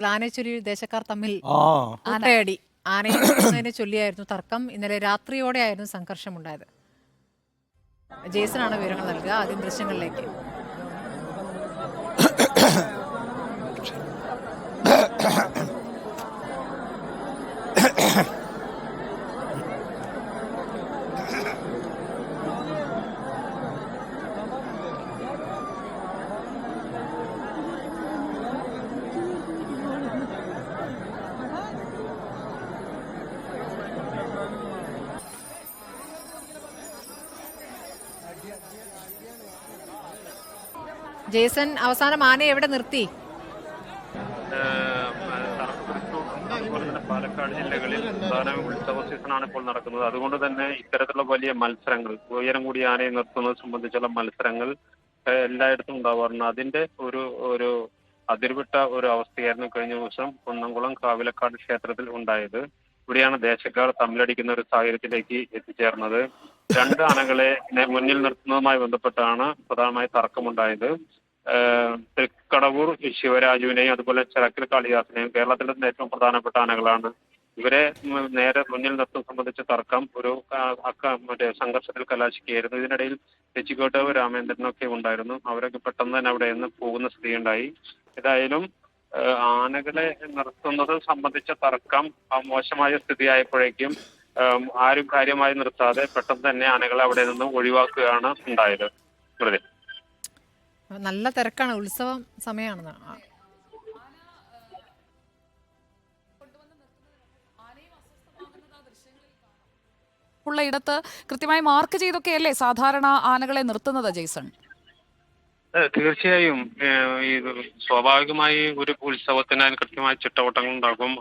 ആനച്ചൊരിയിൽ ദേശക്കാർ തമ്മിൽ ആനയടി ആനയെ നിർത്തുന്നതിനെ ചൊല്ലിയായിരുന്നു തർക്കം. ഇന്നലെ രാത്രിയോടെയായിരുന്നു സംഘർഷമുണ്ടായത്. ജേസനാണ് വിവരങ്ങൾ നൽകുക. ആദ്യം ദൃശ്യങ്ങളിലേക്ക്. ജേസൺ, അവസാനം ആനയെ എവിടെ നിർത്തി? പാലക്കാട് ജില്ലകളിൽ പ്രധാന ഉത്സവ സീസണാണ് ഇപ്പോൾ നടക്കുന്നത്. അതുകൊണ്ട് തന്നെ ഇത്തരത്തിലുള്ള വലിയ മത്സരങ്ങൾ, ഉയരം കൂടിയ ആനയെ നിർത്തുന്നത് സംബന്ധിച്ചുള്ള മത്സരങ്ങൾ എല്ലായിടത്തും ഉണ്ടാവാറുണ്ട്. അതിന്റെ ഒരു അതിർവിട്ട ഒരു അവസ്ഥയായിരുന്നു കഴിഞ്ഞ ദിവസം കുന്നംകുളം കാവിലക്കാട് ക്ഷേത്രത്തിൽ ഉണ്ടായത്. ഇവിടെയാണ് ദേശക്കാർ തമ്മിലടിക്കുന്ന ഒരു സാഹചര്യത്തിലേക്ക് എത്തിച്ചേർന്നത്. രണ്ട് ആനകളെ മുന്നിൽ നിർത്തുന്നതുമായി ബന്ധപ്പെട്ടാണ് പ്രധാനമായി തർക്കമുണ്ടായത്. തൃക്കടവൂർ ശിവരാജുവിനെയും അതുപോലെ ചിറക്കൽ കാളിദാസിനെയും കേരളത്തിലെ ഏറ്റവും പ്രധാനപ്പെട്ട ആനകളാണ്. ഇവരെ നേരെ മുന്നിൽ നിർത്തും സംബന്ധിച്ച തർക്കം സംഘർഷത്തിൽ കലാശിക്കുകയായിരുന്നു. ഇതിനിടയിൽ തെച്ചിക്കോട്ടവ് രാമേന്ദ്രനൊക്കെ ഉണ്ടായിരുന്നു. അവരൊക്കെ പെട്ടെന്ന് തന്നെ അവിടെ നിന്ന് പോകുന്ന സ്ഥിതിയുണ്ടായി. ഏതായാലും ആനകളെ നിർത്തുന്നത് സംബന്ധിച്ച തർക്കം മോശമായ സ്ഥിതിയായപ്പോഴേക്കും ആരും കാര്യമായി നിർത്താതെ പെട്ടെന്ന് തന്നെ ആനകളെ അവിടെ നിന്നും ഒഴിവാക്കുകയാണ് ഉണ്ടായത്. നല്ല തിരക്കാണ്, ഉത്സവം സമയമാണ്. ഉള്ള ഇടത്ത് കൃത്യമായി മാർക്ക് ചെയ്തൊക്കെയല്ലേ സാധാരണ ആനകളെ നിർത്തുന്നത് ജെയ്സൺ? തീർച്ചയായും സ്വാഭാവികമായി ഒരു ഉത്സവത്തിന് കൃത്യമായ ചിട്ടവട്ടങ്ങൾ ഉണ്ടാകും.